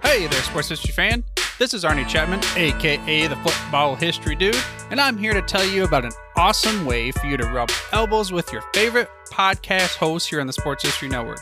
Hey there, sports history fan. This is Arnie Chapman, aka the Football History Dude, and I'm here to tell you about an awesome way for you to rub elbows with your favorite podcast hosts here on the Sports History Network,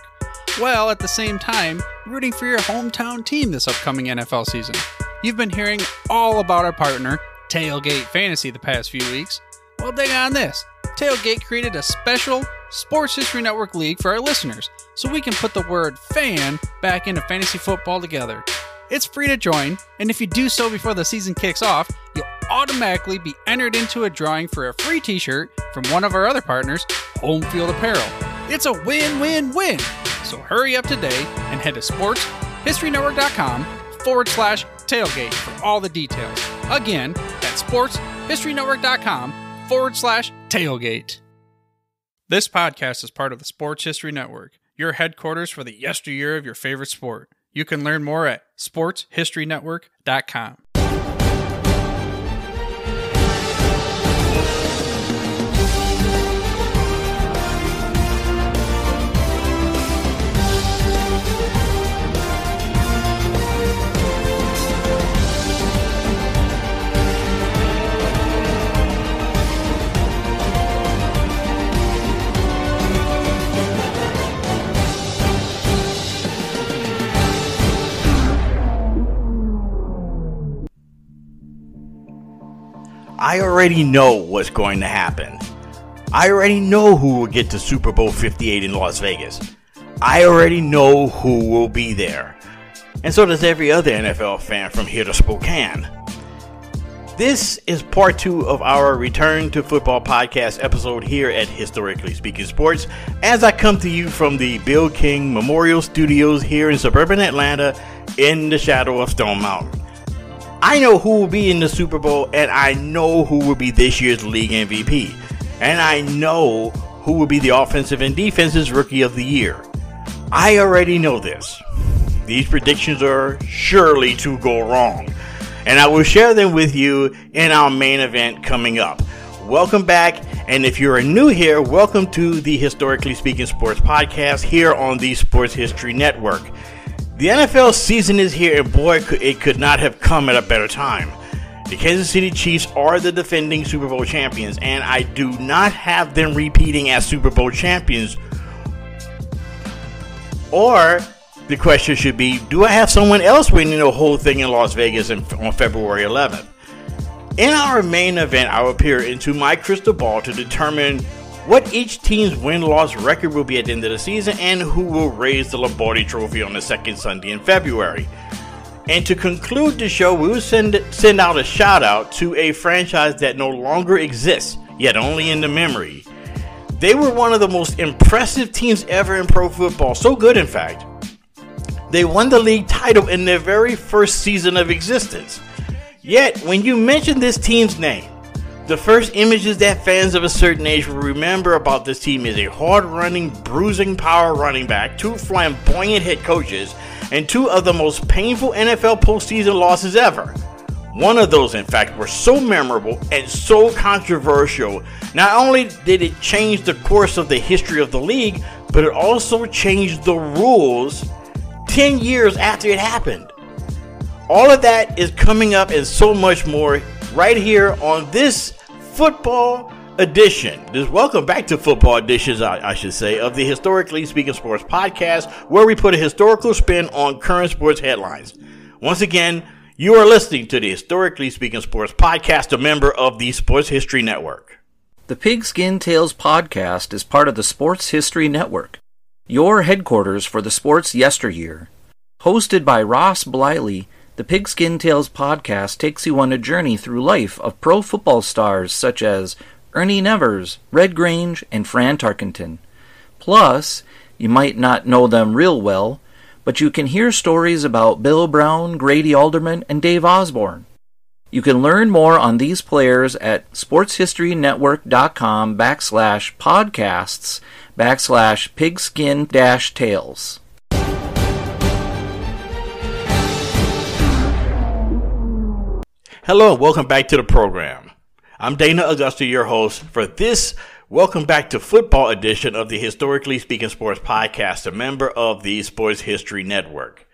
while at the same time rooting for your hometown team this upcoming NFL season. You've been hearing all about our partner, Tailgate Fantasy, the past few weeks. Well, dang on this. Tailgate created a special Sports History Network league for our listeners, so we can put the word fan back into fantasy football together. It's free to join, and if you do so before the season kicks off, you'll automatically be entered into a drawing for a free t-shirt from one of our other partners, Home Field Apparel. It's a win-win-win! So hurry up today and head to sportshistorynetwork.com/tailgate for all the details. Again, that's sportshistorynetwork.com/tailgate. This podcast is part of the Sports History Network, your headquarters for the yesteryear of your favorite sport. You can learn more at sportshistorynetwork.com. I already know what's going to happen. I already know who will get to Super Bowl 58 in Las Vegas. I already know who will be there. And so does every other NFL fan from here to Spokane. This is part 2 of our Return to Football podcast episode here at Historically Speaking Sports, as I come to you from the Bill King Memorial Studios here in suburban Atlanta in the shadow of Stone Mountain. I know who will be in the Super Bowl, and I know who will be this year's league MVP. And I know who will be the offensive and defensive rookie of the year. I already know this. These predictions are surely to go wrong, and I will share them with you in our main event coming up. Welcome back, and if you're new here, welcome to the Historically Speaking Sports podcast here on the Sports History Network. The NFL season is here, and boy, it could not have come at a better time. The Kansas City Chiefs are the defending Super Bowl champions, and I do not have them repeating as Super Bowl champions. Or the question should be, do I have someone else winning the whole thing in Las Vegas on February 11th? In our main event, I will peer into my crystal ball to determine what each team's win-loss record will be at the end of the season, and who will raise the Lombardi Trophy on the second Sunday in February. And to conclude the show, we will send out a shout-out to a franchise that no longer exists, yet only in the memory. They were one of the most impressive teams ever in pro football, so good in fact. They won the league title in their very first season of existence. Yet, when you mention this team's name, the first images that fans of a certain age will remember about this team is a hard-running, bruising power running back, 2 flamboyant head coaches, and 2 of the most painful NFL postseason losses ever. One of those, in fact, were so memorable and so controversial. Not only did it change the course of the history of the league, but it also changed the rules 10 years after it happened. All of that is coming up and so much more right here on this football edition. Welcome back to football editions, I should say, of the Historically Speaking Sports podcast, where we put a historical spin on current sports headlines. Once again, you are listening to the Historically Speaking Sports podcast, a member of the Sports History Network. The Pigskin Tales podcast is part of the Sports History Network, your headquarters for the sports yesteryear. Hosted by Ross Bliley, the Pigskin Tales podcast takes you on a journey through life of pro football stars such as Ernie Nevers, Red Grange, and Fran Tarkenton. Plus, you might not know them real well, but you can hear stories about Bill Brown, Grady Alderman, and Dave Osborne. You can learn more on these players at sportshistorynetwork.com/podcasts/pigskin-tales. Hello and welcome back to the program. I'm Dana Augusta, your host for this Welcome back to football edition of the Historically Speaking Sports podcast, a member of the Sports History Network.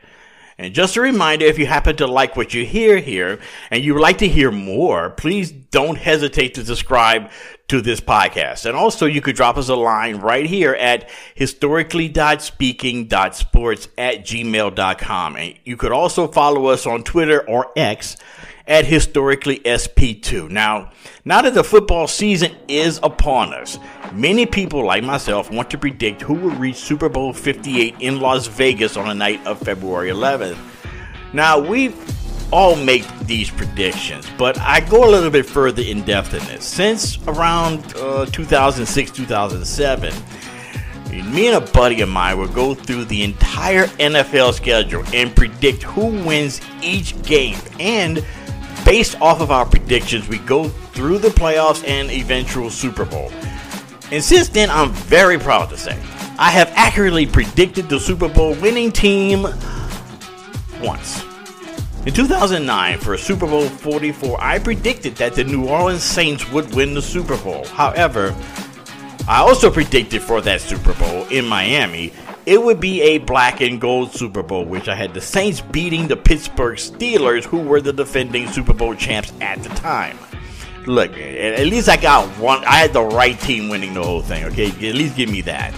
And just a reminder, if you happen to like what you hear here and you would like to hear more, please don't hesitate to subscribe to this podcast. And also, you could drop us a line right here at historically.speaking.sports@gmail.com. And you could also follow us on Twitter or X at historicallysp2. Now that the football season is upon us, many people like myself want to predict who will reach Super Bowl 58 in Las Vegas on the night of February 11th. Now, we all make these predictions, but I go a little bit further in depth in this. Since around 2006, 2007, me and a buddy of mine would go through the entire NFL schedule and predict who wins each game. And based off of our predictions, we go through the playoffs and eventual Super Bowl. And since then, I'm very proud to say I have accurately predicted the Super Bowl winning team once. In 2009, for Super Bowl 44, I predicted that the New Orleans Saints would win the Super Bowl. However, I also predicted for that Super Bowl in Miami, it would be a black and gold Super Bowl, which I had the Saints beating the Pittsburgh Steelers, who were the defending Super Bowl champs at the time. Look, at least I got one. I had the right team winning the whole thing, okay? At least give me that.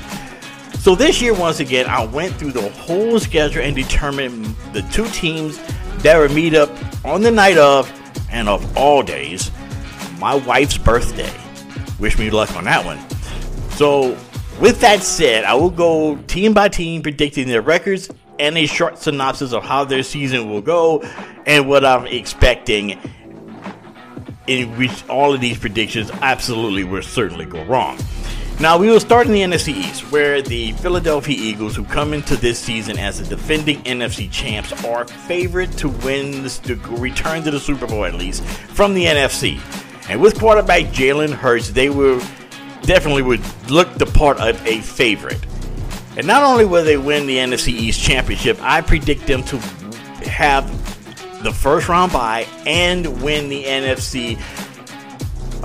So this year, once again, I went through the whole schedule and determined the two teams that would meet up on the night of, and of all days, my wife's birthday. Wish me luck on that one. So, with that said, I will go team by team predicting their records and a short synopsis of how their season will go and what I'm expecting, in which all of these predictions absolutely will certainly go wrong. Now, we will start in the NFC East, where the Philadelphia Eagles, who come into this season as the defending NFC champs, are favored to return to the Super Bowl, at least, from the NFC. And with quarterback Jalen Hurts, they will definitely would look the part of a favorite. And not only will they win the NFC East championship, I predict them to have the first round bye and win the NFC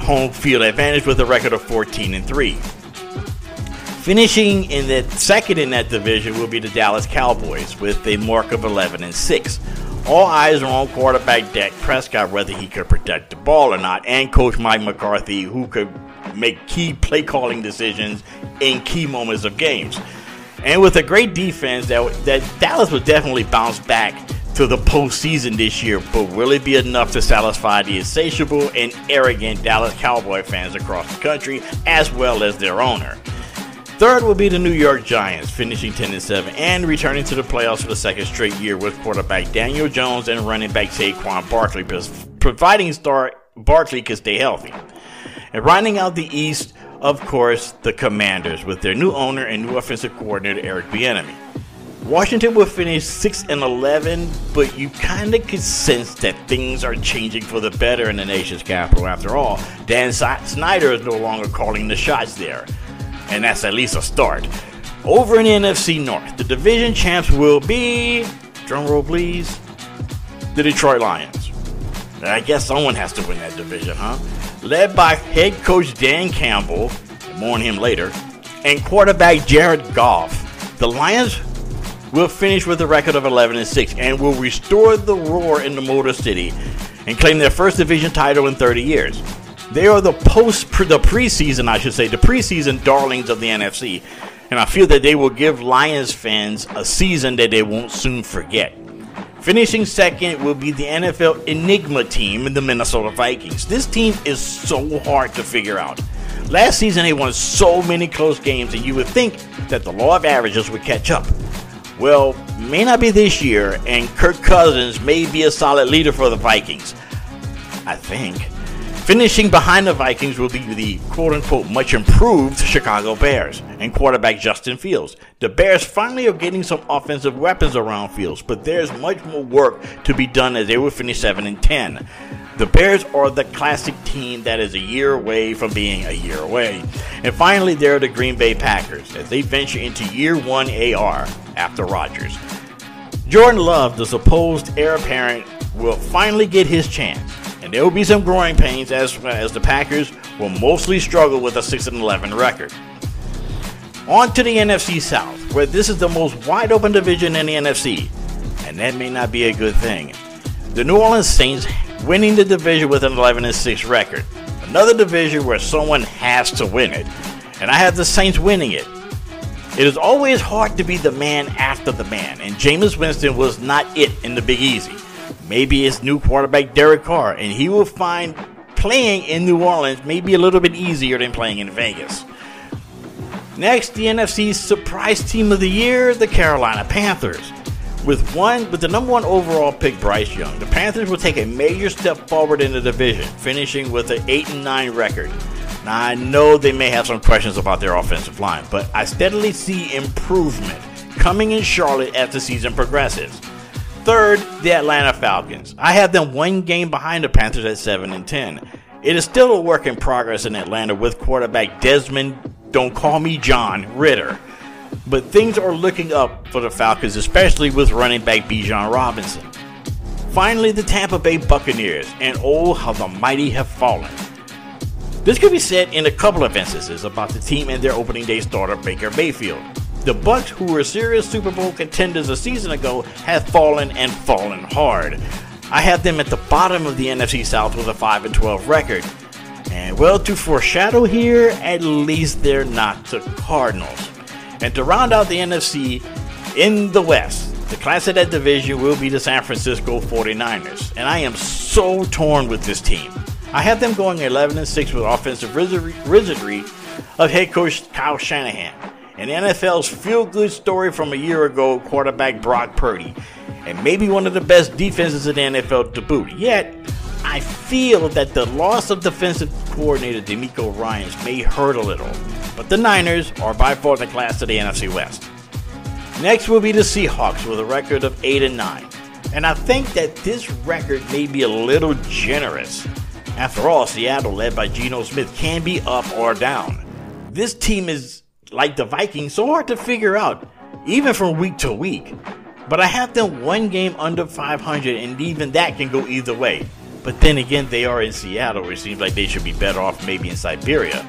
home field advantage with a record of 14-3. Finishing in the second in that division will be the Dallas Cowboys with a mark of 11-6. All eyes are on quarterback Dak Prescott, whether he could protect the ball or not, and Coach Mike McCarthy, who could make key play calling decisions in key moments of games. And with a great defense, that Dallas will definitely bounce back to the postseason this year, but will it be enough to satisfy the insatiable and arrogant Dallas Cowboy fans across the country, as well as their owner? Third will be the New York Giants, finishing 10-7 and returning to the playoffs for the second straight year with quarterback Daniel Jones and running back Saquon Barkley, providing star Barkley can stay healthy. And rounding out the East, of course, the Commanders with their new owner and new offensive coordinator Eric Bieniemy. Washington will finish 6-11, but you kind of could sense that things are changing for the better in the nation's capital. After all, Dan Snyder is no longer calling the shots there, and that's at least a start. Over in the NFC North, the division champs will be, drumroll please, the Detroit Lions. I guess someone has to win that division, huh? Led by head coach Dan Campbell, more on him later, and quarterback Jared Goff, the Lions will finish with a record of 11-6 and will restore the roar in the Motor City and claim their first division title in 30 years. They are the preseason darlings of the NFC, and I feel that they will give Lions fans a season that they won't soon forget. Finishing second will be the NFL Enigma team in the Minnesota Vikings. This team is so hard to figure out. Last season they won so many close games and you would think that the law of averages would catch up. Well, may not be this year, and Kirk Cousins may be a solid leader for the Vikings, I think. Finishing behind the Vikings will be the quote-unquote much improved Chicago Bears and quarterback Justin Fields. The Bears finally are getting some offensive weapons around Fields, but there's much more work to be done as they will finish 7-10. The Bears are the classic team that is a year away from being a year away. And finally, there are the Green Bay Packers as they venture into year one AR after Rodgers. Jordan Love, the supposed heir apparent, will finally get his chance. And there will be some growing pains as the Packers will mostly struggle with a 6-11 record. On to the NFC South, where this is the most wide open division in the NFC. and that may not be a good thing. The New Orleans Saints winning the division with an 11-6 record. Another division where someone has to win it, and I have the Saints winning it. It is always hard to be the man after the man, and Jameis Winston was not it in the Big Easy. Maybe it's new quarterback Derek Carr, and he will find playing in New Orleans may be a little bit easier than playing in Vegas. Next, the NFC's surprise team of the year, the Carolina Panthers. With the number one overall pick, Bryce Young, the Panthers will take a major step forward in the division, finishing with an 8-9 record. Now, I know they may have some questions about their offensive line, but I steadily see improvement coming in Charlotte as the season progresses. Third, the Atlanta Falcons. I have them one game behind the Panthers at 7-10. It is still a work in progress in Atlanta with quarterback Desmond, don't call me John, Ritter. But things are looking up for the Falcons, especially with running back Bijan Robinson. Finally, the Tampa Bay Buccaneers, and oh, how the mighty have fallen. This could be said in a couple of instances about the team and their opening day starter Baker Mayfield. The Bucs, who were serious Super Bowl contenders a season ago, have fallen and fallen hard. I have them at the bottom of the NFC South with a 5-12 record. And well, to foreshadow here, at least they're not the Cardinals. And to round out the NFC, in the West, the class of that division will be the San Francisco 49ers. And I am so torn with this team. I have them going 11-6 with offensive wizardry of head coach Kyle Shanahan. And NFL's feel-good story from a year ago, quarterback Brock Purdy. And maybe one of the best defenses in the NFL to boot. Yet, I feel that the loss of defensive coordinator DeMeco Ryans may hurt a little. But the Niners are by far the class of the NFC West. Next will be the Seahawks with a record of 8-9. And I think that this record may be a little generous. After all, Seattle, led by Geno Smith, can be up or down. This team is, like the Vikings, so hard to figure out, even from week to week. But I have them one game under 500, and even that can go either way. But then again, they are in Seattle, which seems like they should be better off maybe in Siberia.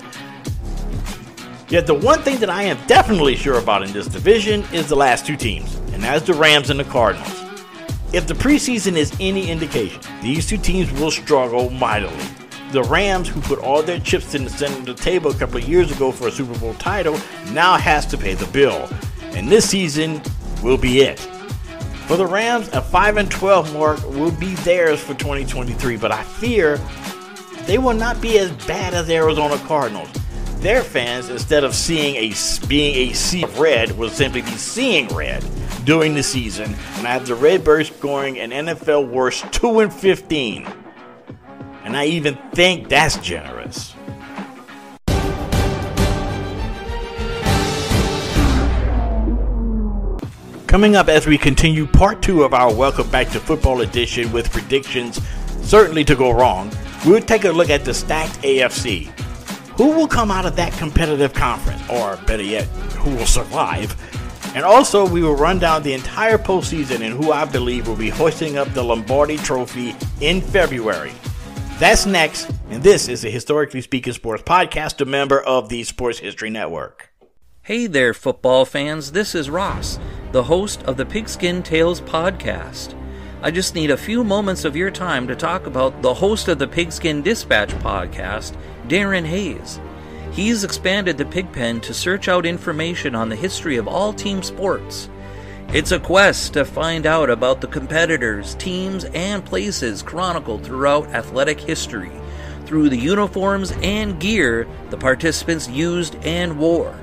Yet the one thing that I am definitely sure about in this division is the last two teams, and that's the Rams and the Cardinals. If the preseason is any indication, these two teams will struggle mightily. The Rams, who put all their chips in the center of the table a couple of years ago for a Super Bowl title, now has to pay the bill. And this season will be it. For the Rams, a 5-12 mark will be theirs for 2023, but I fear they will not be as bad as the Arizona Cardinals. Their fans, instead of being a sea of red, will simply be seeing red during the season, and I have the Redbirds scoring an NFL worst 2-15. And I even think that's generous. Coming up as we continue part 2 of our Welcome Back to Football edition with predictions certainly to go wrong, we'll take a look at the stacked AFC. Who will come out of that competitive conference, or better yet, who will survive? And also, we will run down the entire postseason and who I believe will be hoisting up the Lombardi Trophy in February. That's next, and this is the Historically Speaking Sports Podcast, a member of the Sports History Network. Hey there, football fans. This is Ross, the host of the Pigskin Tales Podcast. I just need a few moments of your time to talk about the host of the Pigskin Dispatch Podcast, Darren Hayes. He's expanded the Pigpen to search out information on the history of all team sports. It's a quest to find out about the competitors, teams, and places chronicled throughout athletic history, through the uniforms and gear the participants used and wore.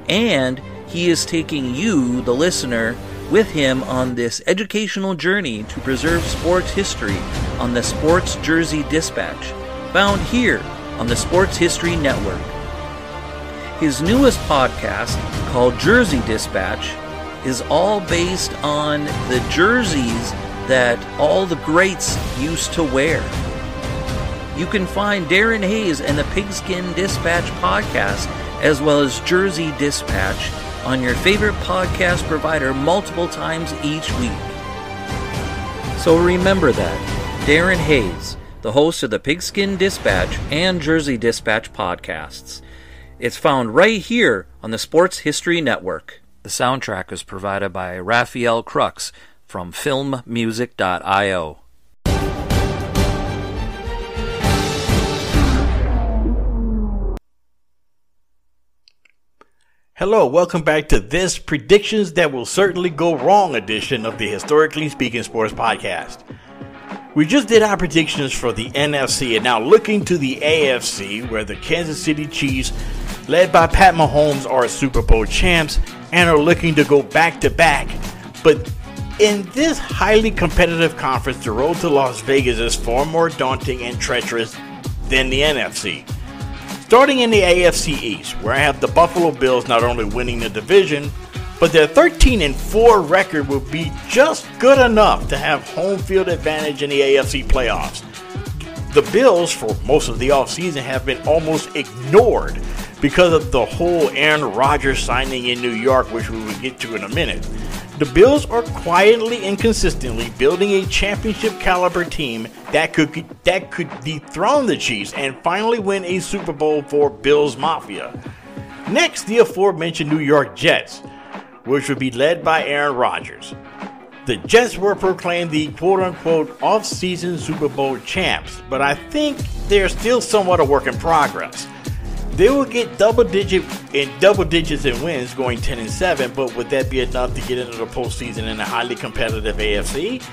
And he is taking you, the listener, with him on this educational journey to preserve sports history on the Sports Jersey Dispatch, found here on the Sports History Network. His newest podcast, called Jersey Dispatch, is all based on the jerseys that all the greats used to wear. You can find Darren Hayes and the Pigskin Dispatch podcast, as well as Jersey Dispatch, on your favorite podcast provider multiple times each week. So remember that, Darren Hayes, the host of the Pigskin Dispatch and Jersey Dispatch podcasts. It's found right here on the Sports History Network. The soundtrack is provided by Raphael Crux from filmmusic.io. Hello, welcome back to this Predictions That Will Certainly Go Wrong edition of the Historically Speaking Sports Podcast. We just did our predictions for the NFC and now looking to the AFC, where the Kansas City Chiefs, led by Pat Mahomes, are Super Bowl champs and are looking to go back-to-back. But in this highly competitive conference, the road to Las Vegas is far more daunting and treacherous than the NFC. Starting in the AFC East, where I have the Buffalo Bills not only winning the division, but their 13-4 record will be just good enough to have home field advantage in the AFC playoffs. The Bills, for most of the offseason, have been almost ignored because of the whole Aaron Rodgers signing in New York, which we will get to in a minute. The Bills are quietly and consistently building a championship caliber team that could dethrone the Chiefs and finally win a Super Bowl for Bills Mafia. Next, the aforementioned New York Jets, which would be led by Aaron Rodgers. The Jets were proclaimed the quote-unquote off-season Super Bowl champs, but I think they're still somewhat a work in progress. They will get double digits in wins, going 10-7, but would that be enough to get into the postseason in a highly competitive AFC?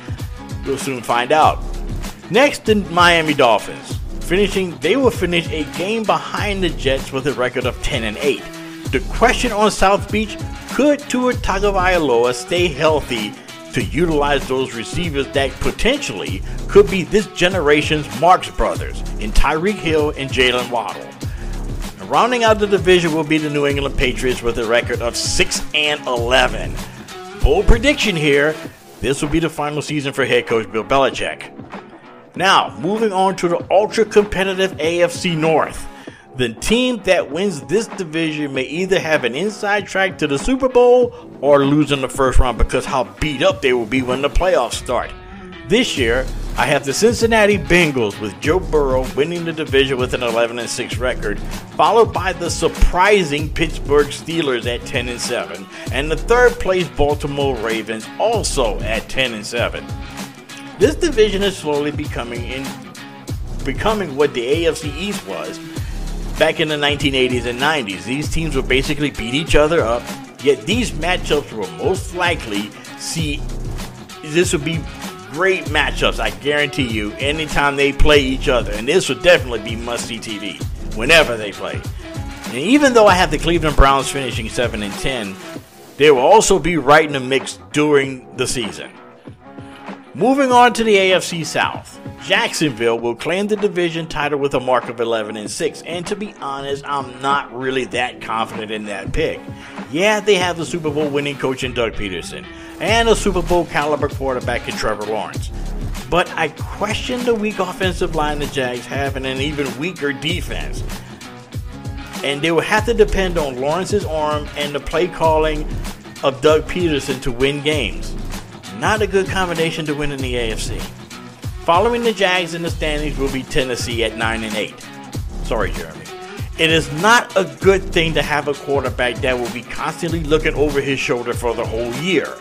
We'll soon find out. Next, the Miami Dolphins. They will finish a game behind the Jets with a record of 10-8. The question on South Beach: could Tua Tagovailoa stay healthy to utilize those receivers that potentially could be this generation's Marx Brothers in Tyreek Hill and Jalen Waddle? Rounding out the division will be the New England Patriots with a record of 6-11. Bold prediction here: this will be the final season for head coach Bill Belichick. Now, moving on to the ultra-competitive AFC North. The team that wins this division may either have an inside track to the Super Bowl or lose in the first round because how beat up they will be when the playoffs start. This year, I have the Cincinnati Bengals with Joe Burrow winning the division with an 11-6 record, followed by the surprising Pittsburgh Steelers at 10-7, and the third place Baltimore Ravens also at 10-7. This division is slowly becoming what the AFC East was back in the 1980s and 90s. These teams would basically beat each other up, yet these matchups will most likely this would be great matchups, I guarantee you, anytime they play each other. And this would definitely be must-see TV whenever they play. And even though I have the Cleveland Browns finishing 7-10, they will also be right in the mix during the season. Moving on to the AFC South, Jacksonville will claim the division title with a mark of 11-6, and to be honest, I'm not really that confident in that pick. Yeah, they have the Super Bowl winning coach in Doug Peterson, and a Super Bowl caliber quarterback in Trevor Lawrence. But I question the weak offensive line the Jags have and an even weaker defense. And they will have to depend on Lawrence's arm and the play calling of Doug Peterson to win games. Not a good combination to win in the AFC. Following the Jags in the standings will be Tennessee at 9-8. Sorry, Jeremy. It is not a good thing to have a quarterback that will be constantly looking over his shoulder for the whole year.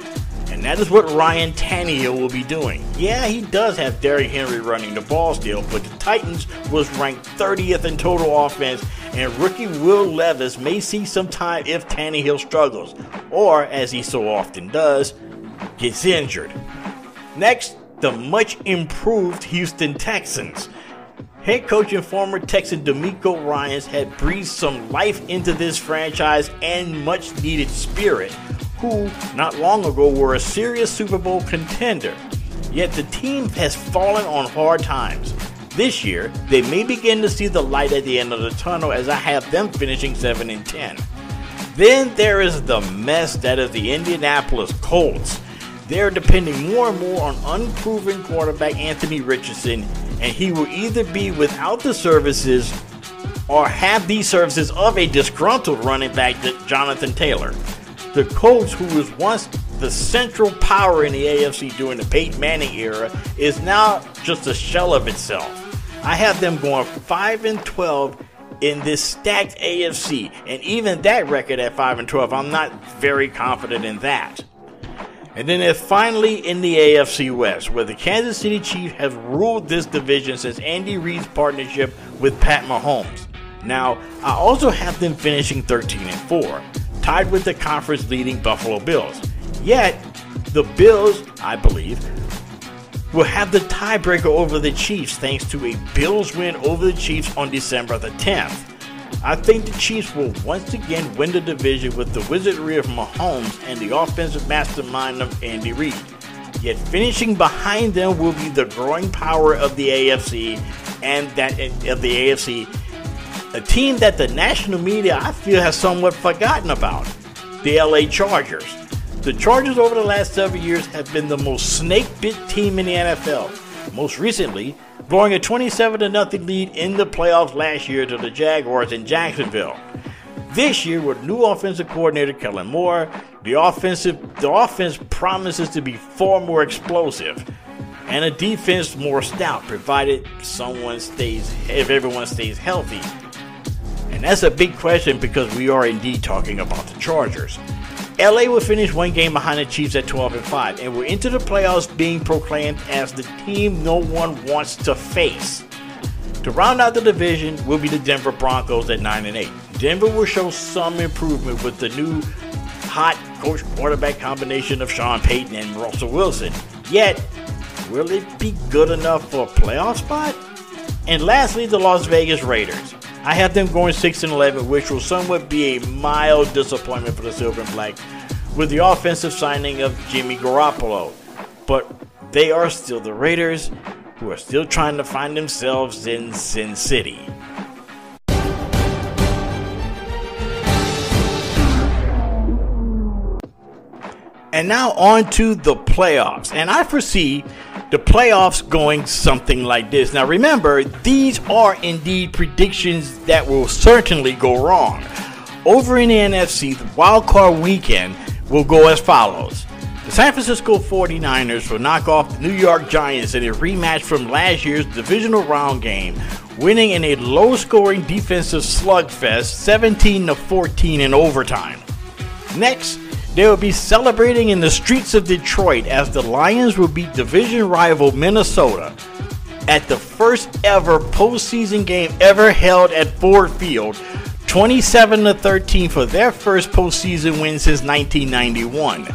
And that is what Ryan Tannehill will be doing. Yeah, he does have Derrick Henry running the ball still, but the Titans was ranked 30th in total offense, and rookie Will Levis may see some time if Tannehill struggles, or, as he so often does, gets injured. Next, the much improved Houston Texans. Head coach and former Texan DeMeco Ryans had breathed some life into this franchise and much needed spirit, who not long ago were a serious Super Bowl contender. Yet the team has fallen on hard times. This year, they may begin to see the light at the end of the tunnel, as I have them finishing 7-10. Then there is the mess that is the Indianapolis Colts. They're depending more and more on unproven quarterback Anthony Richardson, and he will either be without the services or have these services of a disgruntled running back, Jonathan Taylor. The Colts, who was once the central power in the AFC during the Peyton Manning era, is now just a shell of itself. I have them going 5-12 in this stacked AFC, and even that record at 5-12, I'm not very confident in that. And then there's finally in the AFC West, where the Kansas City Chiefs have ruled this division since Andy Reid's partnership with Pat Mahomes. Now, I also have them finishing 13-4, tied with the conference leading Buffalo Bills. Yet, the Bills, I believe, will have the tiebreaker over the Chiefs thanks to a Bills win over the Chiefs on December the 10th. I think the Chiefs will once again win the division with the wizardry of Mahomes and the offensive mastermind of Andy Reid. Yet finishing behind them will be the growing power of the AFC a team that the national media I feel has somewhat forgotten about, the LA Chargers. The Chargers over the last several years have been the most snake-bit team in the NFL, most recently blowing a 27-0 lead in the playoffs last year to the Jaguars in Jacksonville. This year, with new offensive coordinator Kellen Moore, the offense promises to be far more explosive, and a defense more stout, provided if everyone stays healthy. And that's a big question because we are indeed talking about the Chargers. LA will finish one game behind the Chiefs at 12-5, and we're into the playoffs being proclaimed as the team no one wants to face. To round out the division will be the Denver Broncos at 9-8. Denver will show some improvement with the new hot coach quarterback combination of Sean Payton and Russell Wilson. Yet, will it be good enough for a playoff spot? And lastly, the Las Vegas Raiders. I have them going 6-11, which will somewhat be a mild disappointment for the Silver and Black with the offensive signing of Jimmy Garoppolo. But they are still the Raiders, who are still trying to find themselves in Sin City. And now on to the playoffs. And I foresee the playoffs going something like this. Now remember, these are indeed predictions that will certainly go wrong. Over in the NFC, the wild card weekend will go as follows. The San Francisco 49ers will knock off the New York Giants in a rematch from last year's divisional round game, winning in a low-scoring defensive slugfest 17-14 in overtime. Next, they will be celebrating in the streets of Detroit as the Lions will beat division rival Minnesota at the first ever postseason game ever held at Ford Field, 27-13 for their first postseason win since 1991.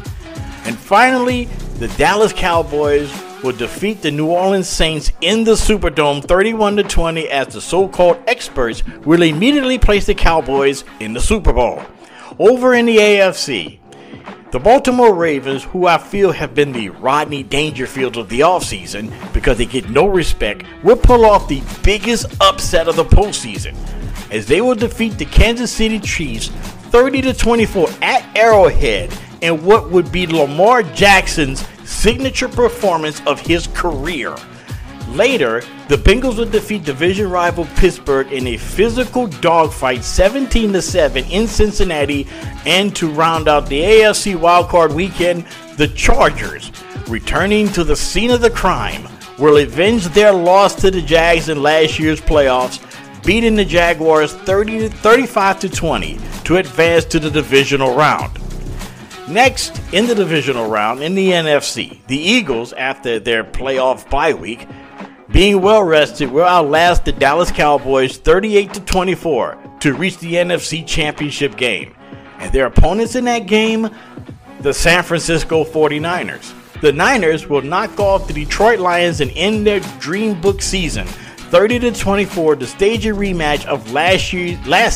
And finally, the Dallas Cowboys will defeat the New Orleans Saints in the Superdome 31-20 as the so-called experts will immediately place the Cowboys in the Super Bowl. Over in the AFC, the Baltimore Ravens, who I feel have been the Rodney Dangerfield of the offseason because they get no respect, will pull off the biggest upset of the postseason as they will defeat the Kansas City Chiefs 30-24 at Arrowhead in what would be Lamar Jackson's signature performance of his career. Later, the Bengals will defeat division rival Pittsburgh in a physical dogfight 17-7 in Cincinnati, and to round out the AFC wildcard weekend, the Chargers, returning to the scene of the crime, will avenge their loss to the Jags in last year's playoffs, beating the Jaguars 35-20 to advance to the divisional round. Next, in the divisional round in the NFC, the Eagles, after their playoff bye week, being well rested, will outlast the Dallas Cowboys 38-24 to reach the NFC Championship game. And their opponents in that game, the San Francisco 49ers. The Niners will knock off the Detroit Lions and end their dream book season 30-24 to stage a rematch of last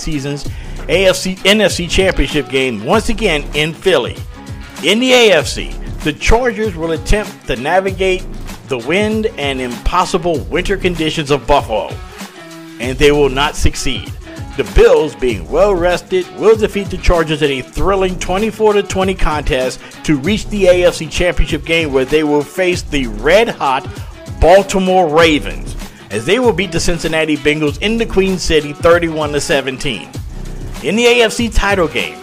season's NFC Championship game once again in Philly. In the AFC, the Chargers will attempt to navigate the wind and impossible winter conditions of Buffalo, and they will not succeed. The Bills, being well rested, will defeat the Chargers in a thrilling 24-20 contest to reach the AFC Championship game, where they will face the red-hot Baltimore Ravens, as they will beat the Cincinnati Bengals in the Queen City 31-17. In the AFC title game,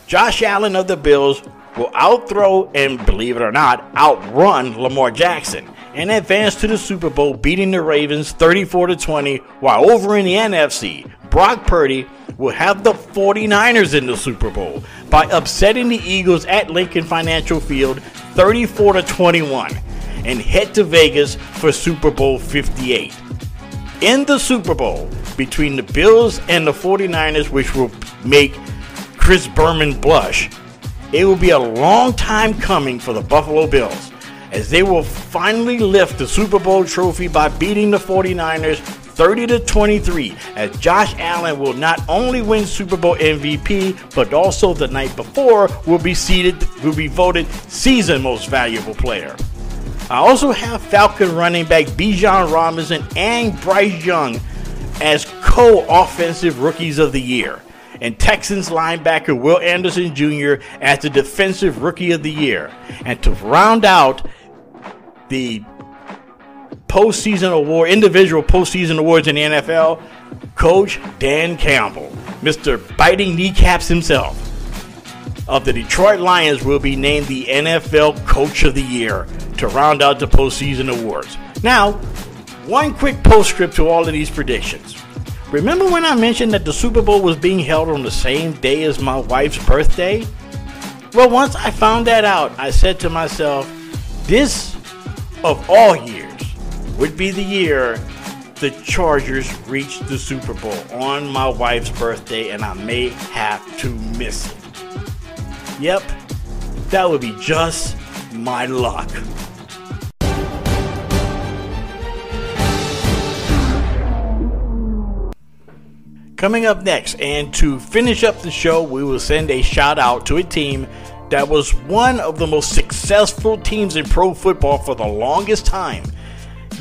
Josh Allen of the Bills will outthrow and, believe it or not, outrun Lamar Jackson and advance to the Super Bowl, beating the Ravens 34-20, while over in the NFC, Brock Purdy will have the 49ers in the Super Bowl by upsetting the Eagles at Lincoln Financial Field 34-21 and head to Vegas for Super Bowl 58. In the Super Bowl between the Bills and the 49ers, which will make Chris Berman blush, it will be a long time coming for the Buffalo Bills, as they will finally lift the Super Bowl trophy by beating the 49ers 30-23, as Josh Allen will not only win Super Bowl MVP, but also the night before will be voted season most valuable player. I also have Falcon running back Bijan Robinson and Bryce Young as co-offensive rookies of the year, and Texans linebacker Will Anderson Jr. as the defensive rookie of the year. And to round out the individual postseason awards in the NFL, Coach Dan Campbell, Mr. Biting Kneecaps himself, of the Detroit Lions will be named the NFL Coach of the Year to round out the postseason awards. Now, one quick postscript to all of these predictions. Remember when I mentioned that the Super Bowl was being held on the same day as my wife's birthday? Well, once I found that out, I said to myself, this, of all years, would be the year the Chargers reached the Super Bowl on my wife's birthday, and I may have to miss it. Yep, that would be just my luck. Coming up next, and to finish up the show, we will send a shout out to a team that was one of the most successful teams in pro football for the longest time.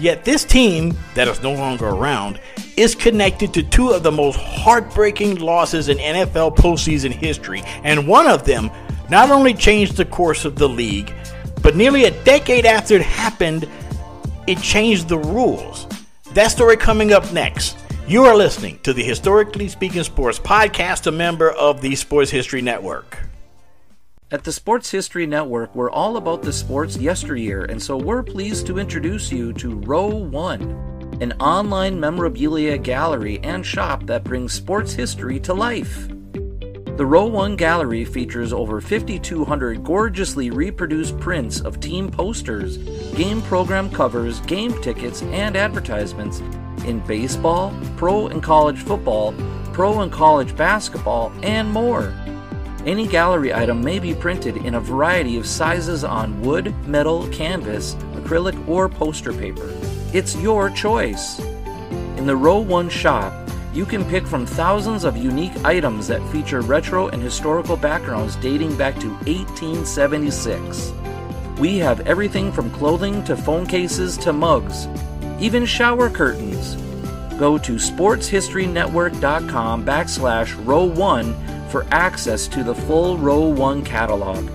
Yet this team, that is no longer around, is connected to two of the most heartbreaking losses in NFL postseason history, and one of them not only changed the course of the league, but nearly a decade after it happened, it changed the rules. That story coming up next. You are listening to the Historically Speaking Sports Podcast, a member of the Sports History Network. At the Sports History Network, we're all about the sports yesteryear, and so we're pleased to introduce you to Row 1, an online memorabilia gallery and shop that brings sports history to life. The Row 1 gallery features over 5,200 gorgeously reproduced prints of team posters, game program covers, game tickets, and advertisements in baseball, pro and college football, pro and college basketball, and more. Any gallery item may be printed in a variety of sizes on wood, metal, canvas, acrylic, or poster paper. It's your choice. In the Row 1 shop, you can pick from thousands of unique items that feature retro and historical backgrounds dating back to 1876. We have everything from clothing to phone cases to mugs, even shower curtains. Go to sportshistorynetwork.com/row1 for access to the full Row 1 catalog.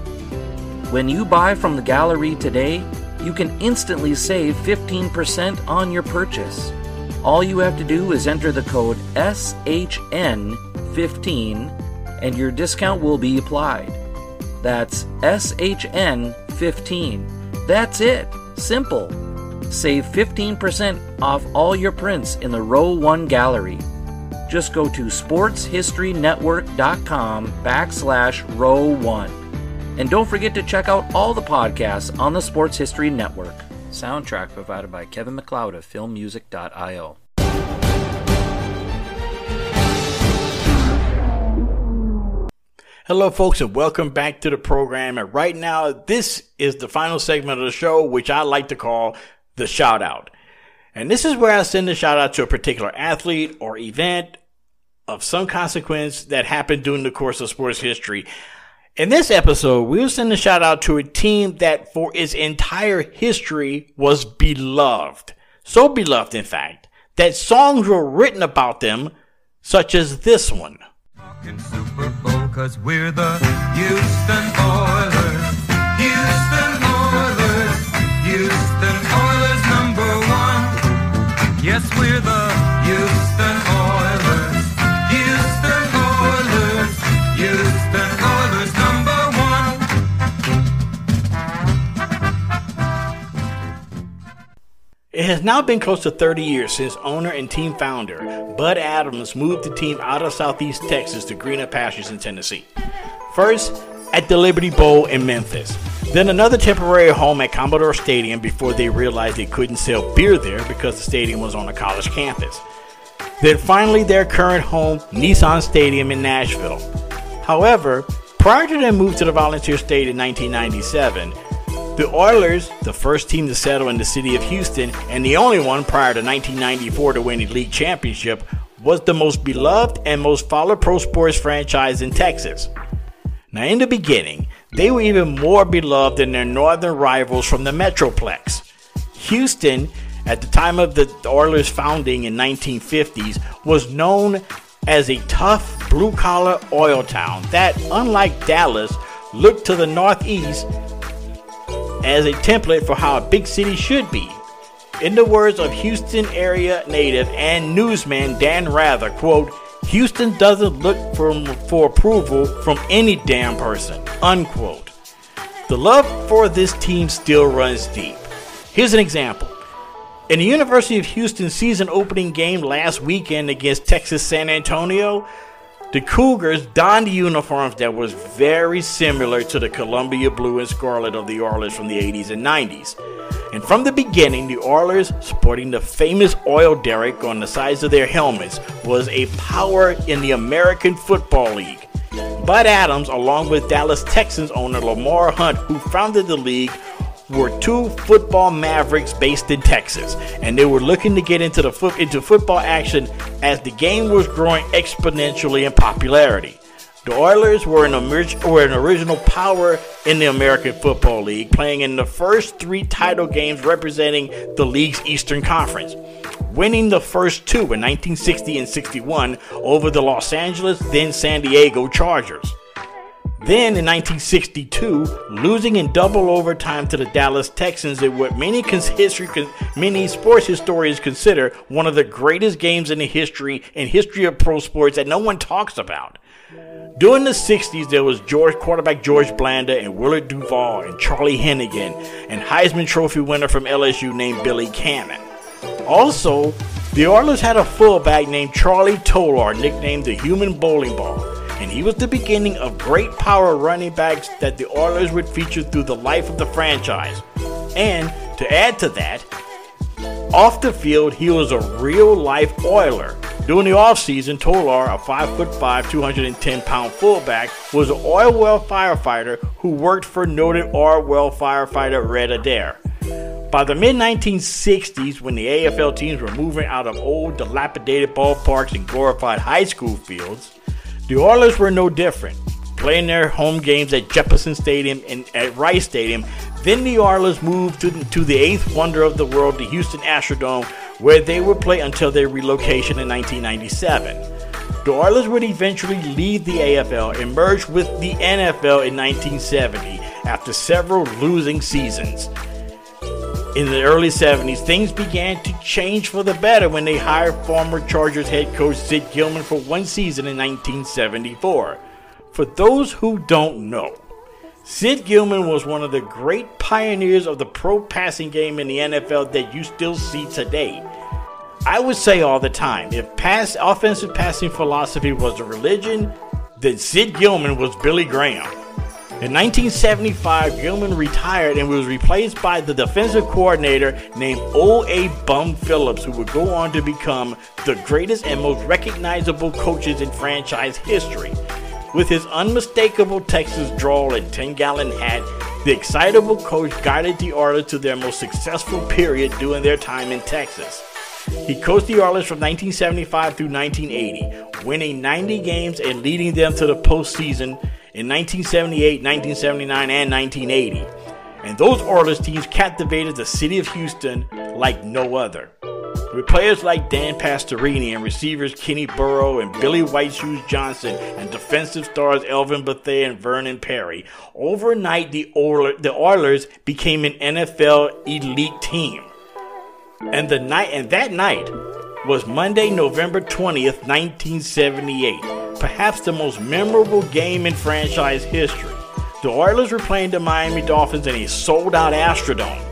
When you buy from the gallery today, you can instantly save 15% on your purchase. All you have to do is enter the code SHN15 and your discount will be applied. That's SHN15. That's it. Simple. Save 15% off all your prints in the Row 1 gallery. Just go to sportshistorynetwork.com/row1. And don't forget to check out all the podcasts on the Sports History Network. Soundtrack provided by Kevin MacLeod of filmmusic.io. Hello, folks, and welcome back to the program. And right now, this is the final segment of the show, which I like to call the shout out. And this is where I send a shout out to a particular athlete or event of some consequence that happened during the course of sports history. In this episode, we'll send a shout out to a team that for its entire history was beloved. So beloved, in fact, that songs were written about them, such as this one. Talking Super Bowl 'cause we're the Houston Oilers. Houston Oilers. Houston Oilers #1. Yes, we're the Houston Oilers. Houston Oilers. Houston Oilers #1. It has now been close to 30 years since owner and team founder Bud Adams moved the team out of Southeast Texas to greener pastures in Tennessee. First, at the Liberty Bowl in Memphis. Then another temporary home at Commodore Stadium before they realized they couldn't sell beer there because the stadium was on a college campus. Then finally their current home, Nissan Stadium in Nashville. However, prior to their move to the Volunteer State in 1997, the Oilers, the first team to settle in the city of Houston and the only one prior to 1994 to win a league championship, was the most beloved and most followed pro sports franchise in Texas. Now, in the beginning, they were even more beloved than their northern rivals from the Metroplex. Houston, at the time of the Oilers' founding in 1950s, was known as a tough, blue-collar oil town that, unlike Dallas, looked to the northeast as a template for how a big city should be. In the words of Houston area native and newsman Dan Rather, quote, "Houston doesn't look for approval from any damn person," unquote. The love for this team still runs deep. Here's an example. In the University of Houston season opening game last weekend against Texas San Antonio, the Cougars donned uniforms that was very similar to the Columbia blue and scarlet of the Oilers from the 80s and 90s. And from the beginning, the Oilers, sporting the famous oil derrick on the sides of their helmets, was a power in the American Football League. Bud Adams, along with Dallas Texans owner Lamar Hunt, who founded the league, were two football mavericks based in Texas, and they were looking to get into football action as the game was growing exponentially in popularity. The Oilers were an original power in the American Football League, playing in the first 3 title games representing the league's Eastern Conference, winning the first 2 in 1960 and 61 over the Los Angeles, then San Diego Chargers. Then in 1962, losing in double overtime to the Dallas Texans in what many sports historians consider one of the greatest games in history of pro sports that no one talks about. During the 60s, there was quarterback George Blanda and Willard Duvall and Charlie Hennigan and Heisman Trophy winner from LSU named Billy Cannon. Also, the Oilers had a fullback named Charlie Tolar, nicknamed the Human Bowling Ball, and he was the beginning of great power running backs that the Oilers would feature through the life of the franchise. And to add to that, off the field, he was a real-life Oiler. During the offseason, Tolar, a 5'5", 210-pound fullback, was an oil well firefighter who worked for noted oil well firefighter Red Adair. By the mid-1960s, when the AFL teams were moving out of old, dilapidated ballparks and glorified high school fields, the Oilers were no different, playing their home games at Jefferson Stadium and at Rice Stadium. Then the Oilers moved to the 8th wonder of the world, the Houston Astrodome, where they would play until their relocation in 1997. The Oilers would eventually leave the AFL and merge with the NFL in 1970 after several losing seasons. In the early 70s, things began to change for the better when they hired former Chargers head coach Sid Gilman for one season in 1974. For those who don't know, Sid Gilman was one of the great pioneers of the pro passing game in the NFL that you still see today. I would say all the time, if offensive passing philosophy was a religion, then Sid Gilman was Billy Graham. In 1975, Gilman retired and was replaced by the defensive coordinator named O.A. Bum Phillips, who would go on to become the greatest and most recognizable coaches in franchise history. With his unmistakable Texas drawl and 10-gallon hat, the excitable coach guided the Oilers to their most successful period during their time in Texas. He coached the Oilers from 1975 through 1980, winning 90 games and leading them to the postseason in 1978, 1979, and 1980. And those Oilers teams captivated the city of Houston like no other. With players like Dan Pastorini and receivers Kenny Burrow and Billy White Shoes Johnson and defensive stars Elvin Bethea and Vernon Perry, overnight the Oilers became an NFL elite team. And that night was Monday, November 20th, 1978, perhaps the most memorable game in franchise history. The Oilers were playing the Miami Dolphins in a sold-out Astrodome.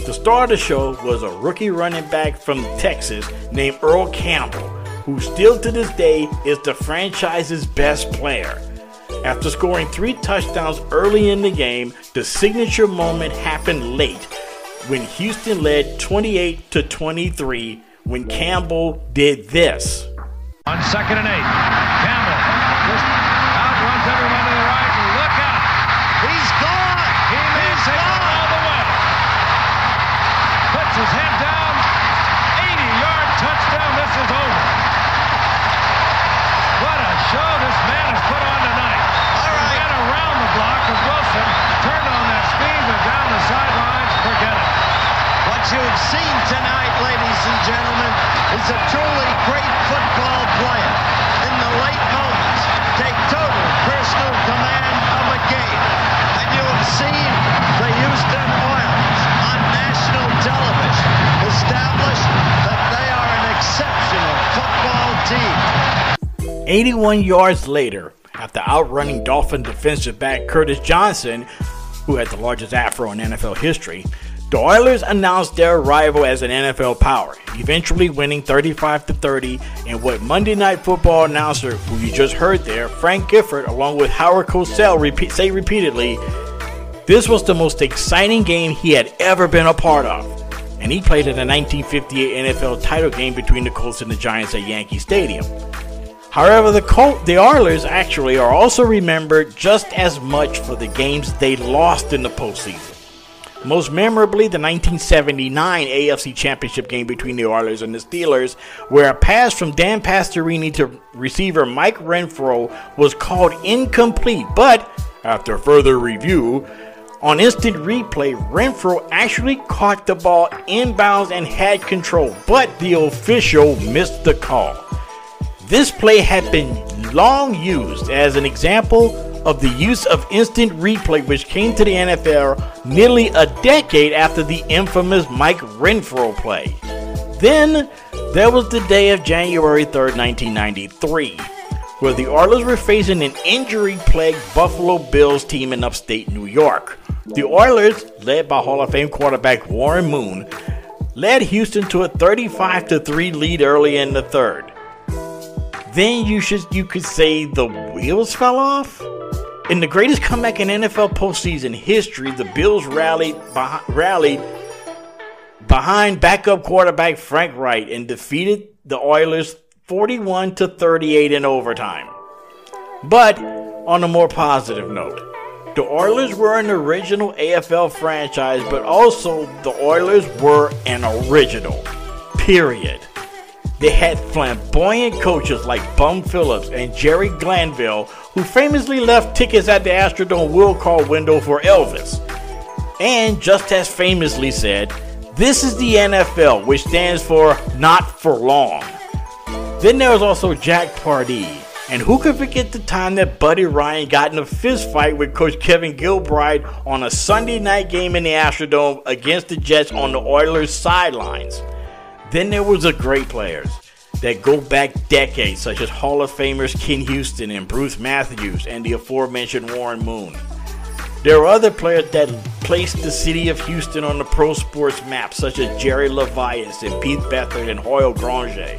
The The star of the show was a rookie running back from Texas named Earl Campbell, who still to this day is the franchise's best player. After scoring 3 touchdowns early in the game, the signature moment happened late when Houston led 28-23 when Campbell did this. On 2nd and 8, Campbell just outruns everyone to the right, and look out! He's gone! He may take it all the way. Puts his head down, 80-yard touchdown, this is over. What a show this man has put on tonight. All right. He ran around the block as Wilson turned on that speed, but down the sidelines, forget it. What you've seen tonight, ladies and gentlemen, is a truly great football player. In the late moments, take total personal command of a game. And you have seen the Houston Oilers on national television establish that they are an exceptional football team. 81 yards later, after outrunning Dolphin defensive back Curtis Johnson, who had the largest afro in NFL history, the Oilers announced their arrival as an NFL power, eventually winning 35-30 in what Monday Night Football announcer, who you just heard there, Frank Gifford, along with Howard Cosell, say repeatedly, this was the most exciting game he had ever been a part of. And he played in the 1958 NFL title game between the Colts and the Giants at Yankee Stadium. However, the Oilers actually are also remembered just as much for the games they lost in the postseason. Most memorably, the 1979 AFC Championship game between the Oilers and the Steelers, where a pass from Dan Pastorini to receiver Mike Renfro was called incomplete, but after further review, on instant replay, Renfro actually caught the ball inbounds and had control, but the official missed the call. This play had been long used as an example of the use of instant replay, which came to the NFL nearly a decade after the infamous Mike Renfro play. Then there was the day of January 3rd, 1993, where the Oilers were facing an injury-plagued Buffalo Bills team in upstate New York. The Oilers, led by Hall of Fame quarterback Warren Moon, led Houston to a 35-3 lead early in the third. Then you could say the wheels fell off? In the greatest comeback in NFL postseason history, the Bills rallied behind backup quarterback Frank Wright and defeated the Oilers 41-38 in overtime. But on a more positive note, the Oilers were an original AFL franchise, but also the Oilers were an original. Period. They had flamboyant coaches like Bum Phillips and Jerry Glanville, who famously left tickets at the Astrodome will call window for Elvis. And just as famously said, "This is the NFL, which stands for not for long." Then there was also Jack Pardee. And who could forget the time that Buddy Ryan got in a fist fight with Coach Kevin Gilbride on a Sunday night game in the Astrodome against the Jets on the Oilers sidelines. Then there was the great players that go back decades, such as Hall of Famers Ken Houston and Bruce Matthews and the aforementioned Warren Moon. There are other players that placed the city of Houston on the pro sports map, such as Jerry Levias and Pete Beathard and Hoyle Granger.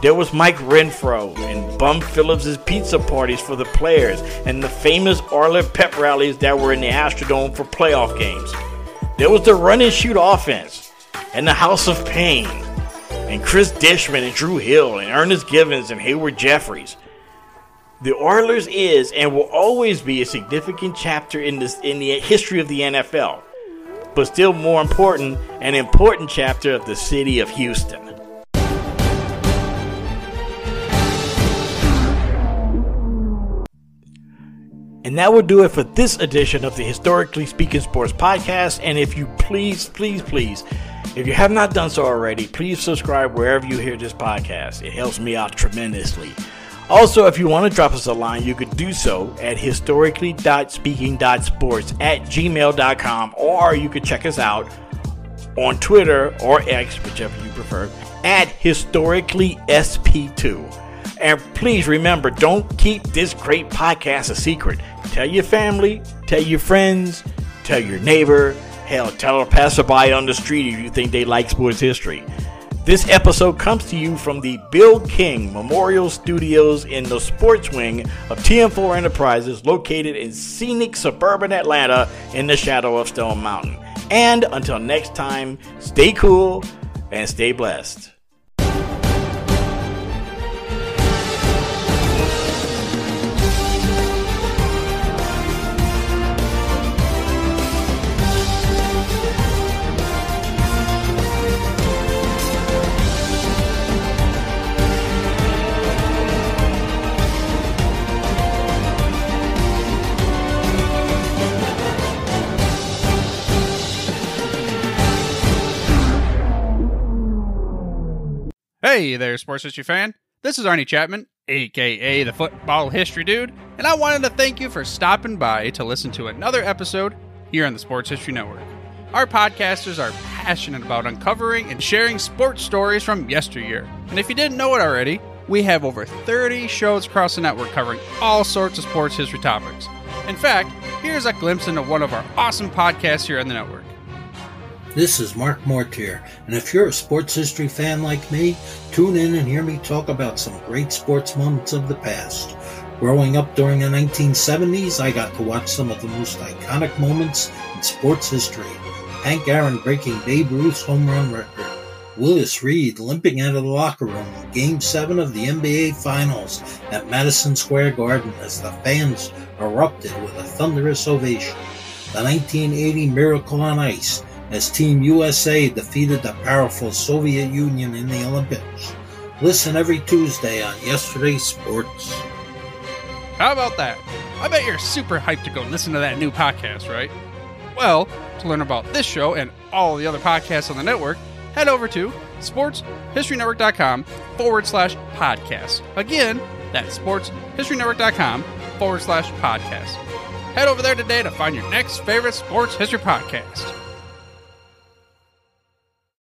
There was Mike Renfro and Bum Phillips' pizza parties for the players and the famous Oiler pep rallies that were in the Astrodome for playoff games. There was the run and shoot offense and the House of Pain and Chris Dishman and Drew Hill and Ernest Givens and Hayward Jeffries. The Oilers is and will always be a significant chapter in the history of the NFL, but still more important, an important chapter of the city of Houston. And that will do it for this edition of the Historically Speaking Sports Podcast. And if you please, if you have not done so already, please subscribe wherever you hear this podcast. It helps me out tremendously. Also, if you want to drop us a line, you could do so at historically.speaking.sports@gmail.com, or you could check us out on Twitter or X, whichever you prefer, at historicallysp2. And please remember, don't keep this great podcast a secret. Tell your family, tell your friends, tell your neighbor, Hell, tell a passerby on the street if you think they like sports history. This episode comes to you from the Bill King Memorial Studios in the sports wing of TM4 Enterprises, located in scenic suburban Atlanta in the shadow of Stone Mountain. And until next time, stay cool and stay blessed. Hey there, sports history fan. This is Arnie Chapman, aka the Football History Dude, and I wanted to thank you for stopping by to listen to another episode here on the Sports History Network. Our podcasters are passionate about uncovering and sharing sports stories from yesteryear. And if you didn't know it already, we have over 30 shows across the network covering all sorts of sports history topics. In fact, here's a glimpse into one of our awesome podcasts here on the network. This is Mark Mortier, and if you're a sports history fan like me, tune in and hear me talk about some great sports moments of the past. Growing up during the 1970s, I got to watch some of the most iconic moments in sports history. Hank Aaron breaking Babe Ruth's home run record. Willis Reed limping out of the locker room in Game 7 of the NBA Finals at Madison Square Garden as the fans erupted with a thunderous ovation. The 1980 Miracle on Ice, as Team USA defeated the powerful Soviet Union in the Olympics. Listen every Tuesday on Yesterday's Sports. How about that? I bet you're super hyped to go listen to that new podcast, right? Well, to learn about this show and all the other podcasts on the network, head over to sportshistorynetwork.com/podcast. Again, that's sportshistorynetwork.com/podcast. Head over there today to find your next favorite sports history podcast.